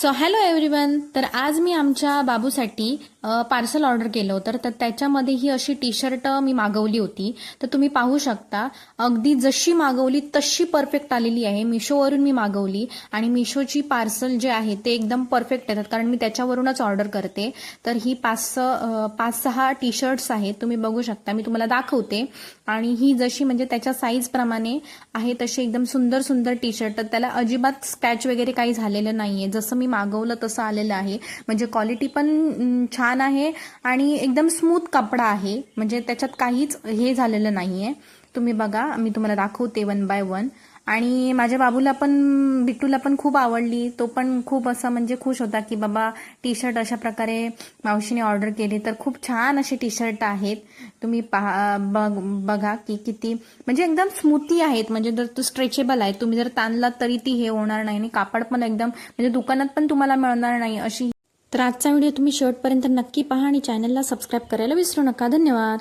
So hello everyone. तर आज मी आमच्या बाबूसाठी पार्सल ऑर्डर केलं होतं. तर त्याच्यामध्ये ही अशी टी शर्ट मी मागवली होती. तर तुम्ही पाहू शकता अगदी जशी मागवली तशी परफेक्ट आलेली आहे. मिशोवरून मी मागवली आणि मिशोची पार्सल जे आहे ते एकदम परफेक्ट येतात, कारण मी त्याच्यावरूनच ऑर्डर करते. तर ही पाच सहा टी शर्ट्स आहेत, तुम्ही बघू शकता. मी तुम्हाला दाखवते. आणि ही जशी म्हणजे त्याच्या साईज प्रमाणे आहे तशी एकदम सुंदर सुंदर टी शर्ट. त्याला अजिबात स्क्रॅच वगैरे काही झालेलं नाहीये. जसं मी मागवलं तसं आलेलं आहे. म्हणजे क्वालिटी पण छान आहे आणि एकदम स्मूथ कपडा आहे. म्हणजे त्याच्यात काहीच हे झालेलं नाहीये. तुम्ही बघा, मी तुम्हाला दाखवते वन बाय वन. आणि माझ्या बाबूला पण, बिट्टूला पण खूप आवडली. तो पण खूप असा म्हणजे खुश होता की बाबा टी शर्ट अशा प्रकारे मावशीने ऑर्डर केली. तर खूप छान असे टी शर्ट आहेत. तुम्ही बघा की किती म्हणजे एकदम स्मूथी आहेत. म्हणजे जर तो स्ट्रेचेबल आहे, तुम्ही जर ताणलात तरी ती हे होणार नाही. आणि कापड पण एकदम म्हणजे दुकानात पण तुम्हाला मिळणार नाही अशी. तर आजचा व्हिडिओ तुम्ही शेवटपर्यंत नक्की पहा आणि चॅनलला सबस्क्राईब करायला विसरू नका. धन्यवाद.